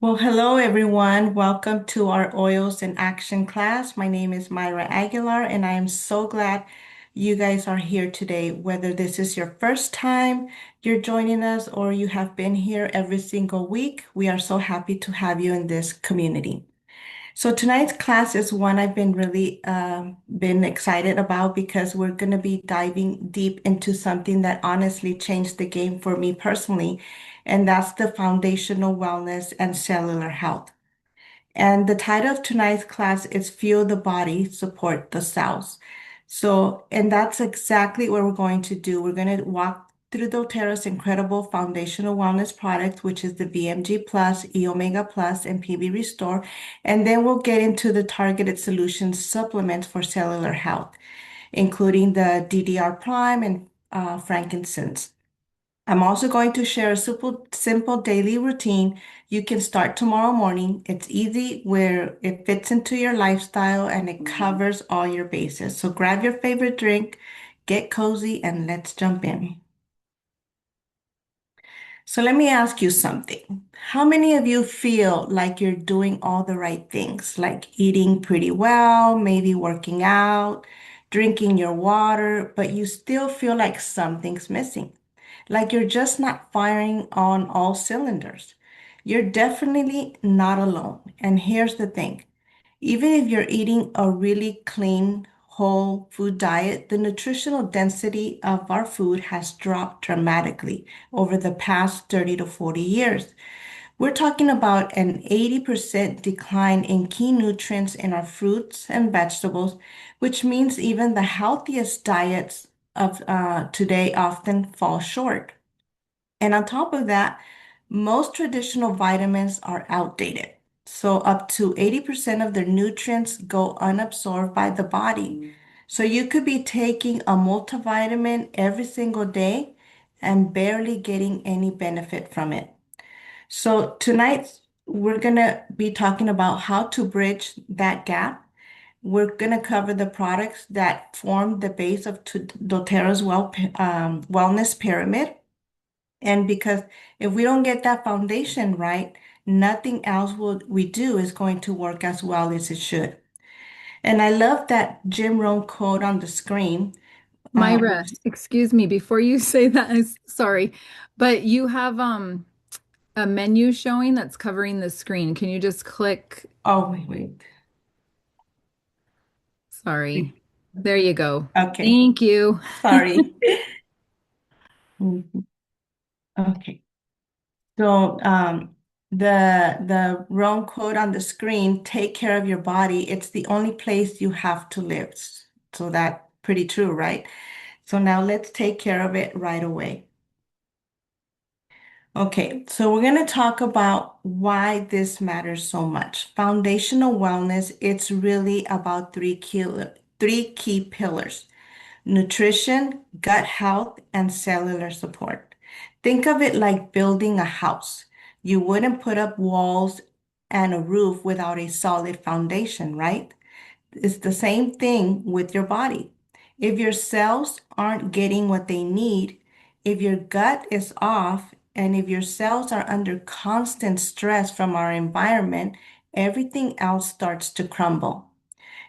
Well, hello everyone. Welcome to our Oils in Action class. My name is Myra Aguilar, and I am so glad you guys are here today. Whether this is your first time you're joining us or you have been here every single week, we are so happy to have you in this community. So tonight's class is one I've been really been excited about because we're going to be diving deep into something that honestly changed the game for me personally, and that's the foundational wellness and cellular health. And the title of tonight's class is Fuel the Body, Support the Cells. And that's exactly what we're going to do. We're going to walk through doTERRA's incredible foundational wellness products, which is the VMG Plus, E Omega Plus, and PB Restore. And then we'll get into the targeted solutions supplements for cellular health, including the DDR Prime and frankincense. I'm also going to share a simple daily routine you can start tomorrow morning. It's easy where it fits into your lifestyle and it covers all your bases. So grab your favorite drink, get cozy, and let's jump in. So let me ask you something. How many of you feel like you're doing all the right things, like eating pretty well, maybe working out, drinking your water, but you still feel like something's missing? Like you're just not firing on all cylinders. You're definitely not alone. And here's the thing. Even if you're eating a really clean, whole food diet, the nutritional density of our food has dropped dramatically over the past 30 to 40 years. We're talking about an 80% decline in key nutrients in our fruits and vegetables, which means even the healthiest diets of today often fall short. And on top of that, most traditional vitamins are outdated. So up to 80% of their nutrients go unabsorbed by the body. So you could be taking a multivitamin every single day and barely getting any benefit from it. So tonight we're going to be talking about how to bridge that gap. We're going to cover the products that form the base of doTERRA's wellness pyramid. And because if we don't get that foundation right, nothing else will we do is going to work as well as it should. And I love that Jim Rohn quote on the screen. Myra, Which, excuse me, before you say that, sorry, but you have a menu showing that's covering the screen. Can you just click? oh, wait. Sorry. There you go. Okay, Thank you. sorry. Mhm. Okay. So the wrong quote on the screen, take care of your body. It's the only place you have to live. So that's pretty true, right? So now let's take care of it right away. Okay, so we're going to talk about why this matters so much. Foundational wellness, it's really about three key pillars: nutrition, gut health, and cellular support. Think of it like building a house. You wouldn't put up walls and a roof without a solid foundation, right? It's the same thing with your body. If your cells aren't getting what they need, if your gut is off, and if your cells are under constant stress from our environment, everything else starts to crumble.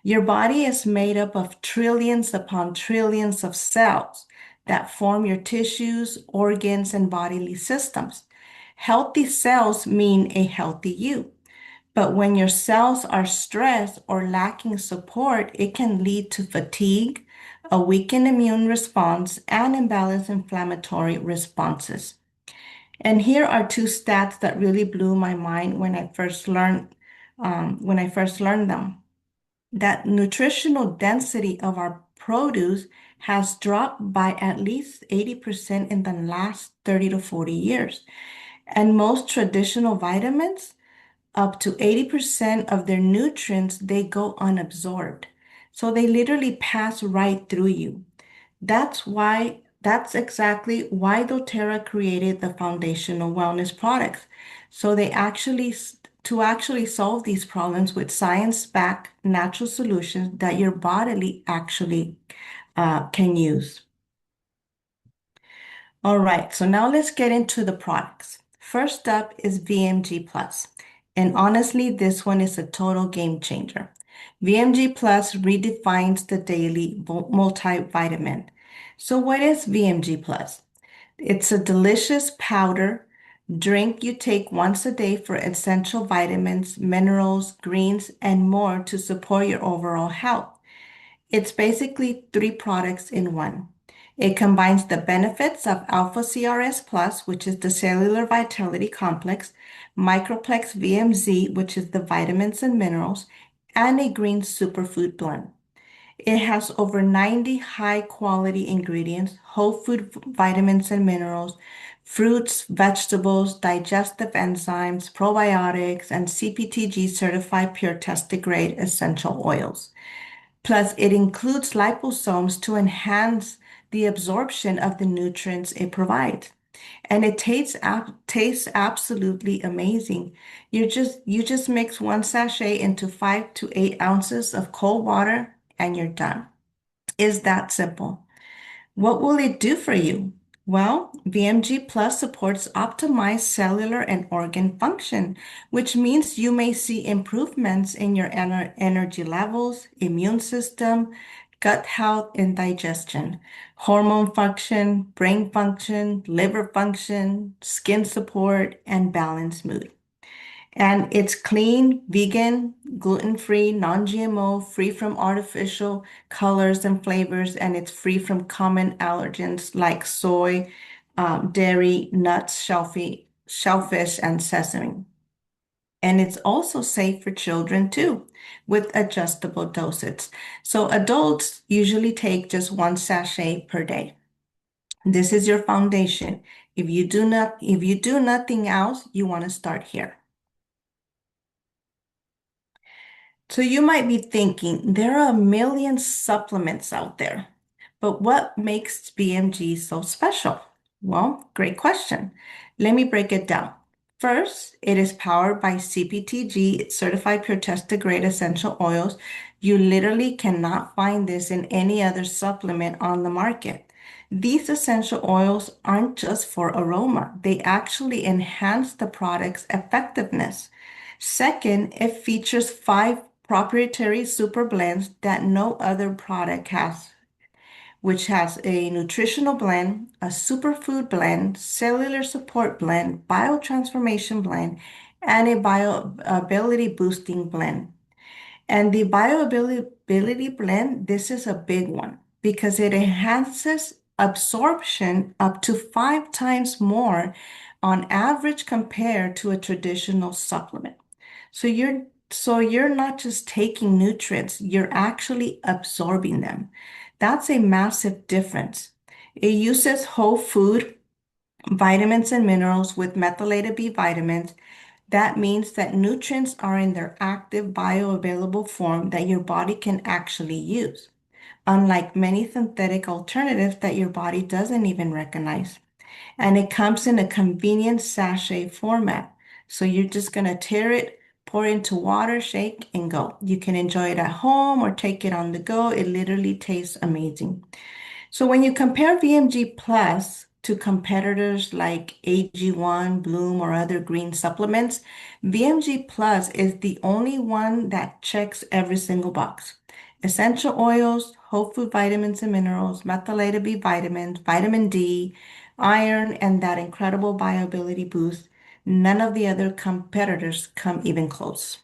Your body is made up of trillions upon trillions of cells that form your tissues, organs, and bodily systems. Healthy cells mean a healthy you. But when your cells are stressed or lacking support, it can lead to fatigue, a weakened immune response, and imbalanced inflammatory responses. And here are two stats that really blew my mind when I first learned them. That nutritional density of our produce has dropped by at least 80% in the last 30 to 40 years. And most traditional vitamins, up to 80% of their nutrients, they go unabsorbed. So they literally pass right through you. That's exactly why doTERRA created the foundational wellness products. So to actually solve these problems with science-backed natural solutions that your body actually can use. All right, so now let's get into the products. First up is VMG Plus. And honestly, this one is a total game changer. VMG Plus redefines the daily multivitamin. So, what is VMG Plus? It's a delicious powder drink you take once a day for essential vitamins, minerals, greens, and more to support your overall health. It's basically three products in one. It combines the benefits of Alpha CRS Plus, which is the cellular vitality complex, Microplex VMZ, which is the vitamins and minerals, and a green superfood blend. It has over 90 high quality ingredients, whole food vitamins and minerals, fruits, vegetables, digestive enzymes, probiotics, and CPTG certified pure tested grade essential oils. Plus, it includes liposomes to enhance the absorption of the nutrients it provides. And it tastes absolutely amazing. You just mix one sachet into 5 to 8 ounces of cold water and you're done. Is that simple? What will it do for you? Well, VMG Plus supports optimized cellular and organ function, which means you may see improvements in your energy levels, immune system, gut health and digestion, hormone function, brain function, liver function, skin support, and balanced mood. And it's clean, vegan, gluten-free, non-GMO, free from artificial colors and flavors, and it's free from common allergens like soy, dairy, nuts, shellfish, and sesame. And it's also safe for children too, with adjustable dosage. So adults usually take just one sachet per day. This is your foundation. If you do nothing else, you want to start here. So you might be thinking there are a million supplements out there, but what makes BMG so special? Well, great question. Let me break it down. First, it is powered by CPTG, certified pure tested grade essential oils. You literally cannot find this in any other supplement on the market. These essential oils aren't just for aroma, they actually enhance the product's effectiveness. Second, it features 5 proprietary super blends that no other product has, which has a nutritional blend, a superfood blend, cellular support blend, biotransformation blend, and a bioability boosting blend. And the bioavailability blend, this is a big one because it enhances absorption up to 5 times more on average compared to a traditional supplement. So you're not just taking nutrients, you're actually absorbing them. That's a massive difference. It uses whole food vitamins and minerals with methylated B vitamins. That means that nutrients are in their active bioavailable form that your body can actually use, unlike many synthetic alternatives that your body doesn't even recognize. And it comes in a convenient sachet format. So you're just going to tear it, pour into water, shake, and go. You can enjoy it at home or take it on the go. It literally tastes amazing. So when you compare VMG Plus to competitors like AG1, Bloom, or other green supplements, VMG Plus is the only one that checks every single box. Essential oils, whole food vitamins and minerals, methylated B vitamins, vitamin D, iron, and that incredible bioability boost. None of the other competitors come even close.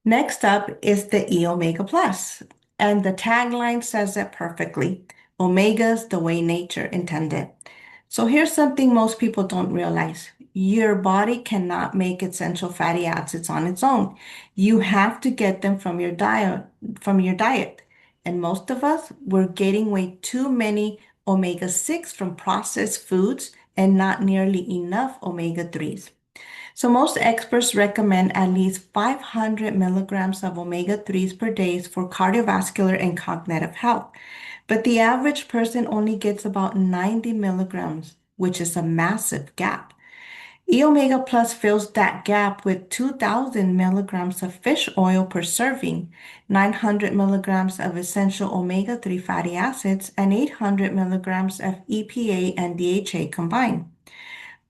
Next up is the E Omega Plus, and the tagline says it perfectly. Omega's the way nature intended. So here's something most people don't realize. Your body cannot make essential fatty acids on its own. You have to get them from your diet. And most of us, we're getting way too many omega-6 from processed foods and not nearly enough omega-3s. So most experts recommend at least 500 milligrams of omega-3s per day for cardiovascular and cognitive health. But the average person only gets about 90 milligrams, which is a massive gap. E-Omega Plus fills that gap with 2,000 milligrams of fish oil per serving, 900 milligrams of essential omega-3 fatty acids, and 800 milligrams of EPA and DHA combined.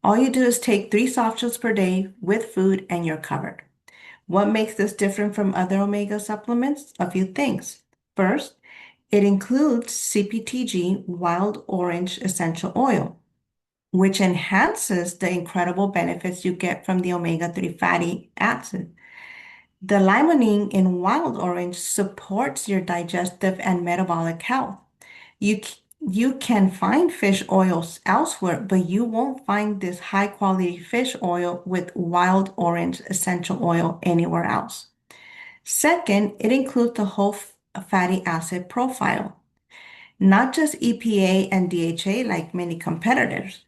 All you do is take 3 soft gels per day with food and you're covered. What makes this different from other omega supplements? A few things. First, it includes CPTG wild orange essential oil, which enhances the incredible benefits you get from the omega-3 fatty acid. The limonene in wild orange supports your digestive and metabolic health. You can find fish oils elsewhere, but you won't find this high quality fish oil with wild orange essential oil anywhere else. Second, it includes the whole fatty acid profile, not just EPA and DHA like many competitors.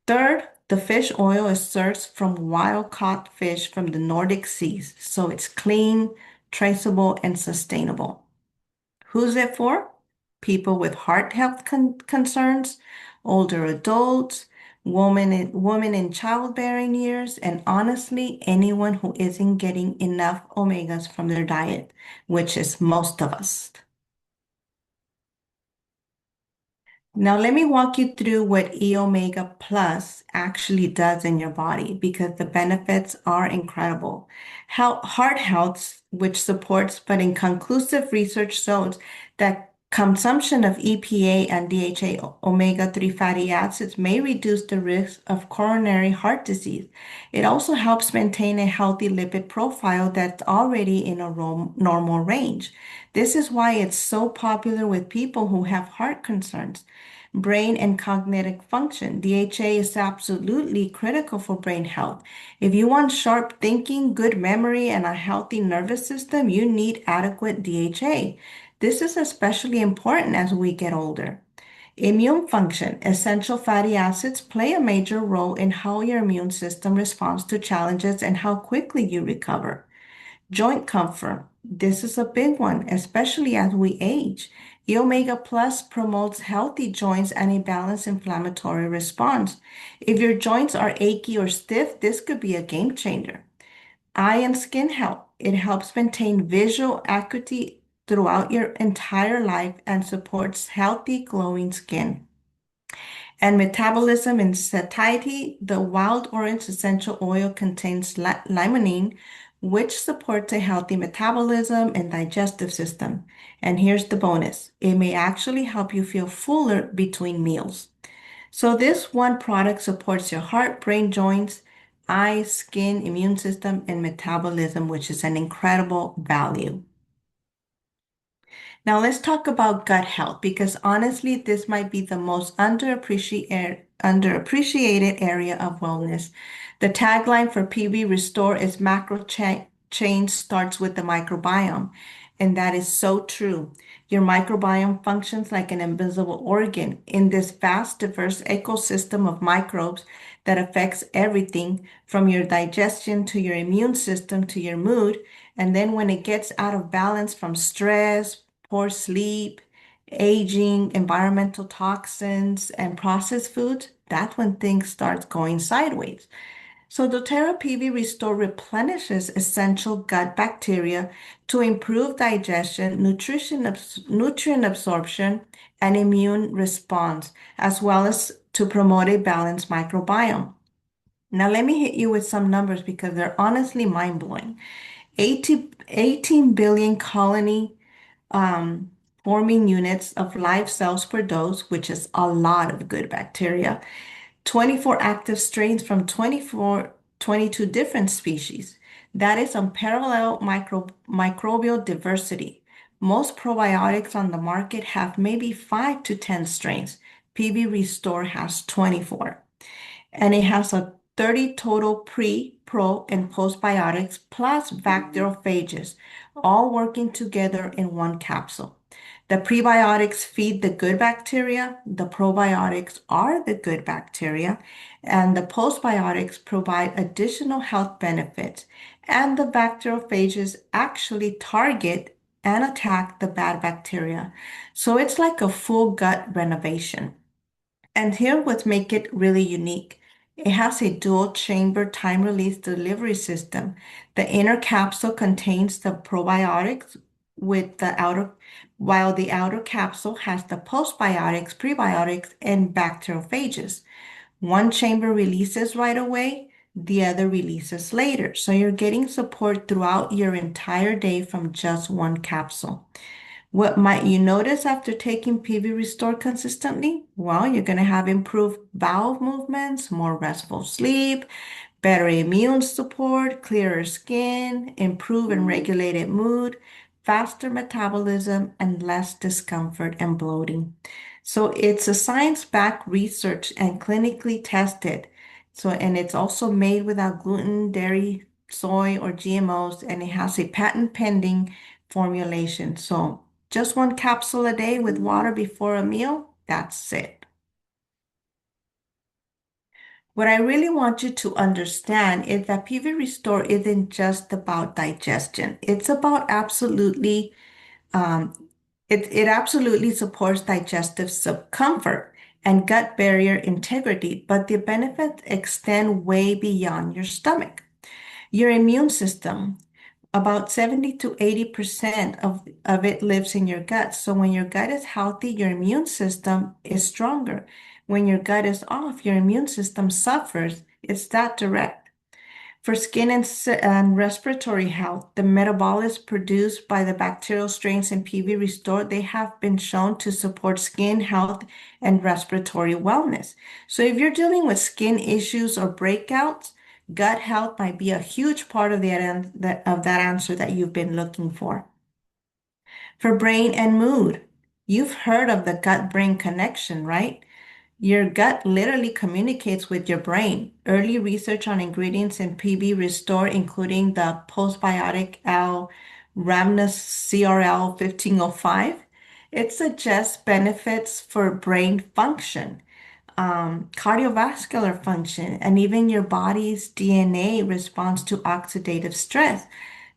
Third, the fish oil is sourced from wild caught fish from the Nordic seas, so it's clean, traceable, and sustainable. Who's it for? People with heart health concerns, older adults, women in childbearing years, and honestly, anyone who isn't getting enough omegas from their diet, which is most of us. Now, let me walk you through what E Omega Plus actually does in your body because the benefits are incredible. Heart health, which supports but inconclusive research shows that consumption of EPA and DHA omega-3 fatty acids may reduce the risk of coronary heart disease. It also helps maintain a healthy lipid profile that's already in a normal range. This is why it's so popular with people who have heart concerns. Brain and cognitive function. DHA is absolutely critical for brain health. If you want sharp thinking, good memory, and a healthy nervous system, you need adequate DHA. This is especially important as we get older. Immune function. Essential fatty acids play a major role in how your immune system responds to challenges and how quickly you recover. Joint comfort. This is a big one, especially as we age. E Omega Plus promotes healthy joints and a balanced inflammatory response. If your joints are achy or stiff, this could be a game changer. Eye and skin health. It helps maintain visual acuity throughout your entire life and supports healthy, glowing skin. And metabolism and satiety, the wild orange essential oil contains limonene, which supports a healthy metabolism and digestive system. And here's the bonus. It may actually help you feel fuller between meals. So this one product supports your heart, brain, joints, eyes, skin, immune system, and metabolism, which is an incredible value. Now let's talk about gut health because honestly, this might be the most underappreciated area of wellness. The tagline for PB Restore is change starts with the microbiome. And that is so true. Your microbiome functions like an invisible organ in this vast, diverse ecosystem of microbes that affects everything from your digestion to your immune system to your mood. And then when it gets out of balance from stress, poor sleep, aging, environmental toxins, and processed foods, that's when things start going sideways. So doTERRA PV Restore replenishes essential gut bacteria to improve digestion, nutrient absorption, and immune response, as well as to promote a balanced microbiome. Now, let me hit you with some numbers because they're honestly mind-blowing. 18 billion colony um, forming units of live cells per dose, which is a lot of good bacteria, 24 active strains from 22 different species. That is unparalleled microbial diversity. Most probiotics on the market have maybe 5 to 10 strains. PB Restore has 24 and it has a 30 total pre, pro, and postbiotics plus bacteriophages, all working together in one capsule. The prebiotics feed the good bacteria, the probiotics are the good bacteria, and the postbiotics provide additional health benefits. And the bacteriophages actually target and attack the bad bacteria. So it's like a full gut renovation. And here what make it really unique. It has a dual chamber time release delivery system. The inner capsule contains the probiotics with the outer, while the outer capsule has the postbiotics, prebiotics, and bacteriophages. One chamber releases right away, the other releases later. So you're getting support throughout your entire day from just one capsule. What might you notice after taking PV Restore consistently? Well, you're going to have improved bowel movements, more restful sleep, better immune support, clearer skin, improved and regulated mood, faster metabolism, and less discomfort and bloating. So it's a science-backed research and clinically tested. So, and it's also made without gluten, dairy, soy, or GMOs, and it has a patent pending formulation. So just one capsule a day with water before a meal, that's it. What I really want you to understand is that PV Restore isn't just about digestion. It's about um, it absolutely supports digestive comfort and gut barrier integrity, but the benefits extend way beyond your stomach. Your immune system, about 70 to 80% of it lives in your gut. So when your gut is healthy, your immune system is stronger. When your gut is off, your immune system suffers. It's that direct. For skin and respiratory health, the metabolites produced by the bacterial strains in PV Restore, they have been shown to support skin health and respiratory wellness. So if you're dealing with skin issues or breakouts, gut health might be a huge part of that answer that you've been looking for. For brain and mood, you've heard of the gut-brain connection, right? Your gut literally communicates with your brain. Early research on ingredients in PB Restore, including the postbiotic L Rhamnus CRL 1505, it suggests benefits for brain function, cardiovascular function, and even your body's DNA responds to oxidative stress.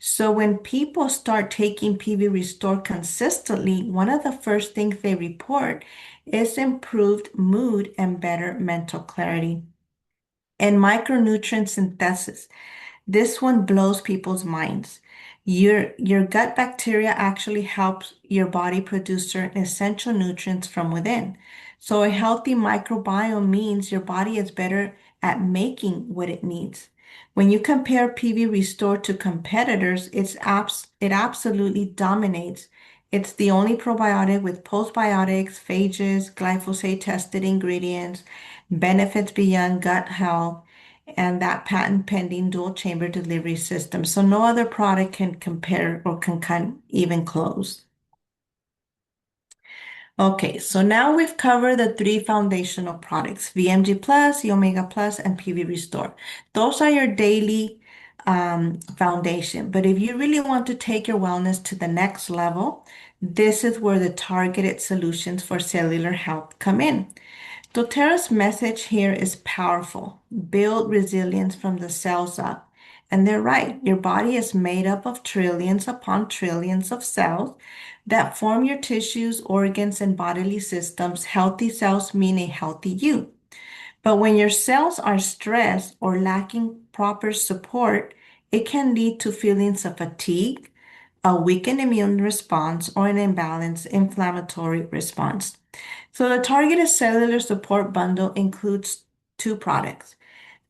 So when people start taking PV Restore consistently, one of the first things they report is improved mood and better mental clarity. And micronutrient synthesis. This one blows people's minds. Your gut bacteria actually helps your body produce certain essential nutrients from within. So a healthy microbiome means your body is better at making what it needs. When you compare PV Restore to competitors, it absolutely dominates. It's the only probiotic with postbiotics, phages, glyphosate tested ingredients, benefits beyond gut health, and that patent pending dual chamber delivery system. So no other product can compare or can even close. Okay, so now we've covered the three foundational products, VMG Plus, Omega Plus, and PV Restore. Those are your daily foundation. But if you really want to take your wellness to the next level, this is where the targeted solutions for cellular health come in. doTERRA's message here is powerful. Build resilience from the cells up. And they're right. Your body is made up of trillions upon trillions of cells that form your tissues, organs, and bodily systems. Healthy cells mean a healthy you. But when your cells are stressed or lacking proper support, it can lead to feelings of fatigue, a weakened immune response, or an imbalanced inflammatory response. So the targeted cellular support bundle includes two products.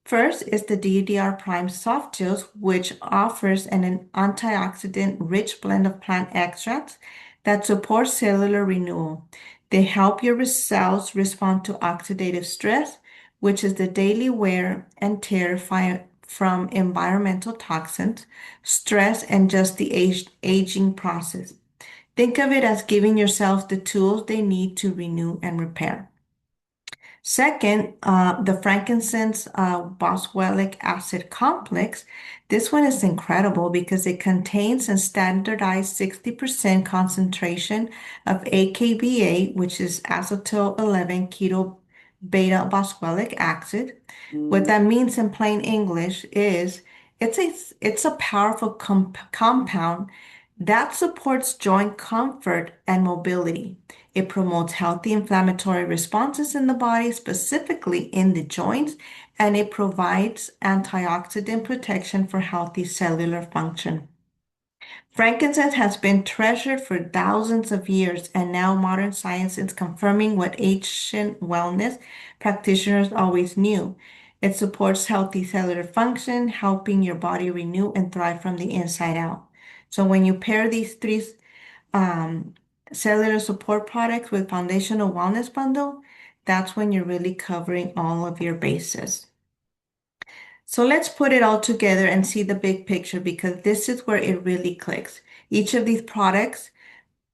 First is the DDR Prime Soft Gels, which offers an antioxidant-rich blend of plant extracts that support cellular renewal. They help your cells respond to oxidative stress, which is the daily wear and tear from environmental toxins, stress, and just the aging process. Think of it as giving yourself the tools they need to renew and repair. Second, the frankincense boswellic acid complex. This one is incredible because it contains a standardized 60% concentration of AKBA, which is acetyl 11 keto beta boswellic acid. What that means in plain English is it's a powerful compound that supports joint comfort and mobility. It promotes healthy inflammatory responses in the body, specifically in the joints, and it provides antioxidant protection for healthy cellular function. Frankincense has been treasured for thousands of years, and now modern science is confirming what ancient wellness practitioners always knew. It supports healthy cellular function, helping your body renew and thrive from the inside out. So when you pair these three um, cellular support products with foundational wellness bundle, that's when you're really covering all of your bases. So let's put it all together and see the big picture because this is where it really clicks. Each of these products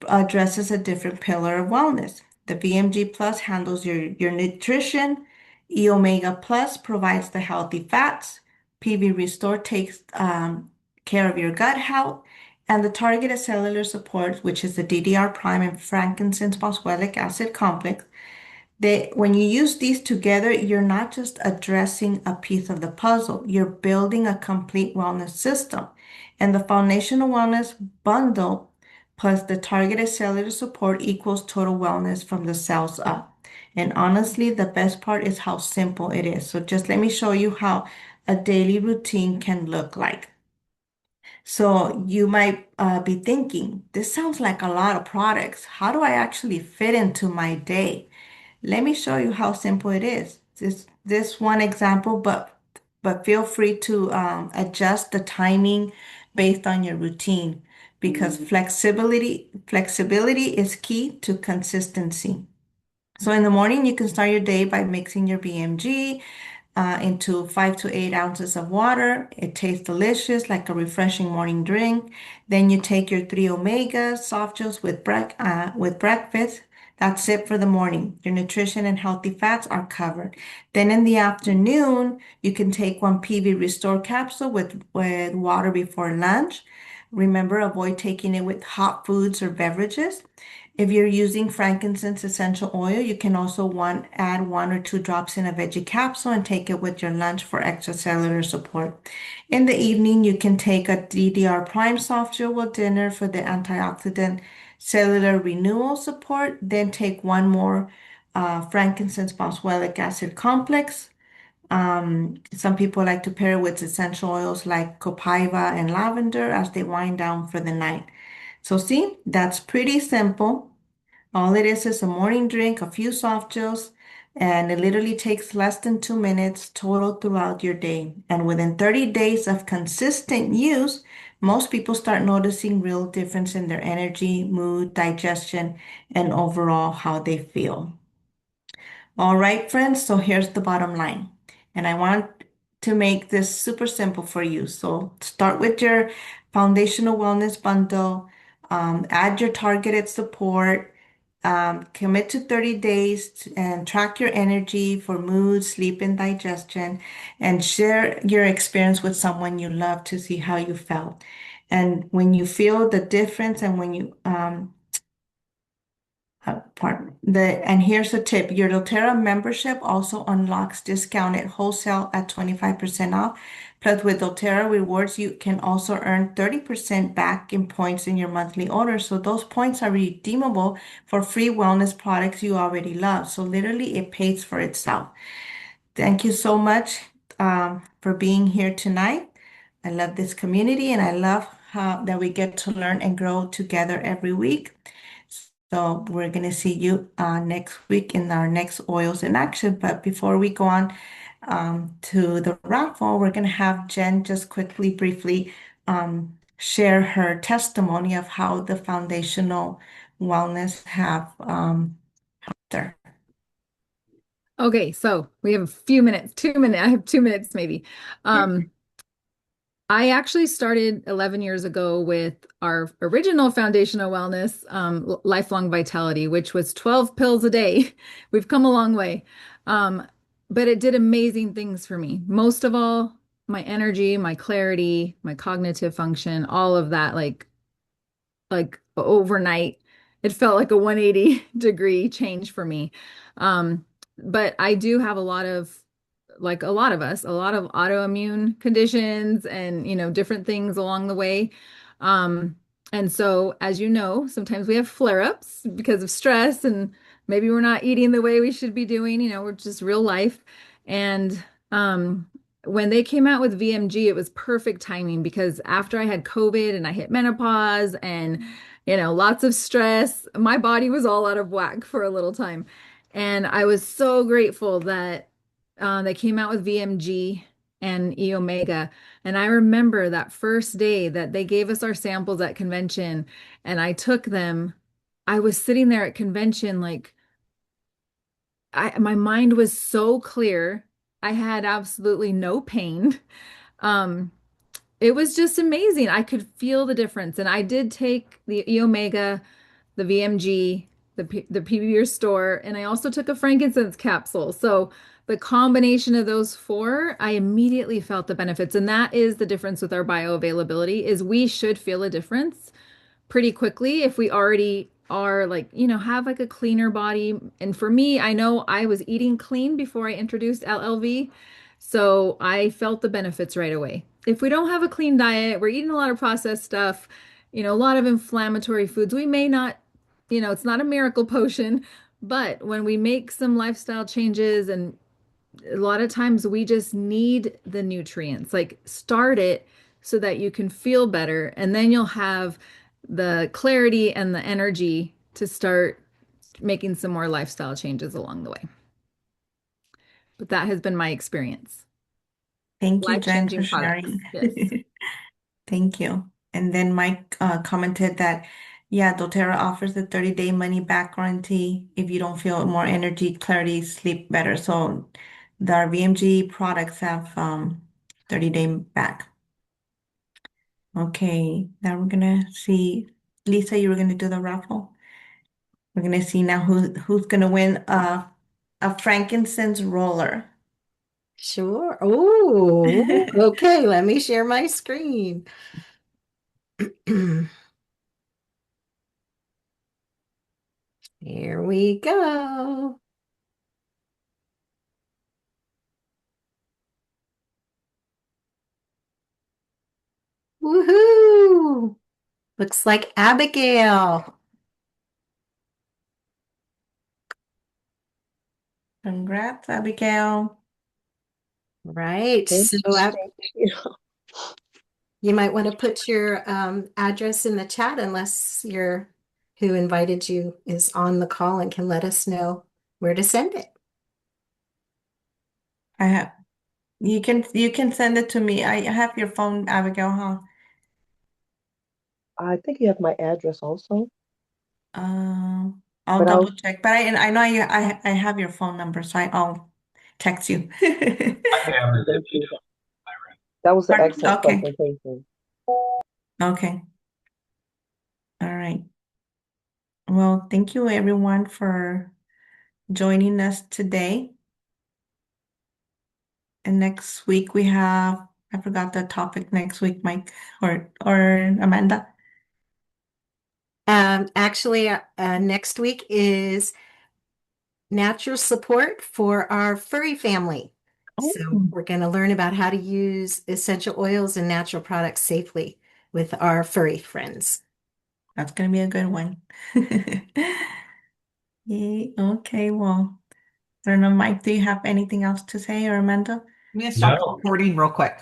addresses a different pillar of wellness. The VMG Plus handles your nutrition. E Omega Plus provides the healthy fats. PV Restore takes care of your gut health. And the targeted cellular support, which is the DDR prime and frankincense boswellic acid complex, when you use these together, you're not just addressing a piece of the puzzle, you're building a complete wellness system. And the foundational wellness bundle plus the targeted cellular support equals total wellness from the cells up. And honestly, the best part is how simple it is. So just let me show you how a daily routine can look like. So you might be thinking, this sounds like a lot of products. How do I actually fit into my day? Let me show you how simple it is. This one example, but feel free to adjust the timing based on your routine because flexibility is key to consistency. So in the morning, you can start your day by mixing your BMG into 5 to 8 ounces of water. It tastes delicious, like a refreshing morning drink. Then you take your three omega soft gels with breakfast. That's it for the morning. Your nutrition and healthy fats are covered. Then in the afternoon, you can take one PV Restore capsule with water before lunch. Remember, avoid taking it with hot foods or beverages. If you're using frankincense essential oil, you can also add 1 or 2 drops in a veggie capsule and take it with your lunch for extracellular support. In the evening, you can take a DDR Prime soft gel with dinner for the antioxidant cellular renewal support. Then take one more frankincense boswellic acid complex. Some people like to pair it with essential oils like copaiba and lavender as they wind down for the night. So see, that's pretty simple. All it is a morning drink, a few soft gels, and it literally takes less than 2 minutes total throughout your day. And within 30 days of consistent use, most people start noticing real difference in their energy, mood, digestion, and overall how they feel. All right, friends, so here's the bottom line. And I want to make this super simple for you. So start with your foundational wellness bundle, add your targeted support, commit to 30 days and track your energy for mood, sleep, and digestion, and share your experience with someone you love to see how you felt. And when you feel the difference and when you pardon. And here's a tip. Your doTERRA membership also unlocks discounted wholesale at 25% off. Plus, with doTERRA rewards, you can also earn 30% back in points in your monthly order. So those points are redeemable for free wellness products you already love. So literally, it pays for itself. Thank you so much for being here tonight. I love this community and I love how that we get to learn and grow together every week. So we're going to see you next week in our next Oils in Action. But before we go on to the raffle, we're going to have Jen just quickly, briefly share her testimony of how the foundational wellness have there. Okay, so we have a few minutes, 2 minutes. I have 2 minutes maybe. Um, I actually started 11 years ago with our original foundational wellness, lifelong vitality, which was 12 pills a day. We've come a long way. Um, but it did amazing things for me. Most of all, my energy, my clarity, my cognitive function, all of that, like overnight, it felt like a 180 degree change for me. Um, but I do have a lot of, like a lot of us, a lot of autoimmune conditions and, different things along the way. Um, and so, as you know, sometimes we have flare-ups because of stress and maybe we're not eating the way we should be doing, we're just real life. And when they came out with VMG, it was perfect timing because after I had COVID and I hit menopause and, lots of stress, my body was all out of whack for a little time. And I was so grateful that they came out with VMG and E Omega. And I remember that first day that they gave us our samples at convention and I took them. I was sitting there at convention like my mind was so clear. I had absolutely no pain. Um, it was just amazing. I could feel the difference. And I did take the E Omega, the VMG, the PB Restore, and I also took a frankincense capsule. So the combination of those four, I immediately felt the benefits. And that is the difference with our bioavailability is we should feel a difference pretty quickly if we already are like, have like a cleaner body. And for me, I know I was eating clean before I introduced LLV, so I felt the benefits right away. If we don't have a clean diet, we're eating a lot of processed stuff, a lot of inflammatory foods, we may not, it's not a miracle potion, but when we make some lifestyle changes and a lot of times we just need the nutrients. Like start it so that you can feel better, and then you'll have the clarity and the energy to start making some more lifestyle changes along the way. But that has been my experience. Thank you, Jen, for Life-changing sharing. products. Yes. Thank you. And then Mike commented that, yeah, doTERRA offers a 30-day money back guarantee if you don't feel more energy, clarity, sleep better. So the VMG products have 30-day back. Okay, now we're gonna see. Lisa, you were gonna do the raffle. We're gonna see now who's gonna win a frankincense roller. Sure. Oh, okay. Let me share my screen. Here we go. Woohoo! Looks like Abigail. Congrats, Abigail. Right. Thank So you. you might want to put your address in the chat unless your who invited you is on the call and can let us know where to send it. I have you can send it to me. I have your phone, Abigail, huh? I think you have my address also, I'll but double I'll check. But I know I have your phone number, so I'll text you. thank you. That was an excellent Okay. presentation. Okay. All right. Well, thank you everyone for joining us today. And next week we have, I forgot the topic next week, Mike or Amanda. Actually, next week is natural support for our furry family. So Oh, we're going to learn about how to use essential oils and natural products safely with our furry friends. that's gonna be a good one. Yay. Okay, well, I don't know, Mike, do you have anything else to say or Amanda? I'm gonna stop the recording real quick.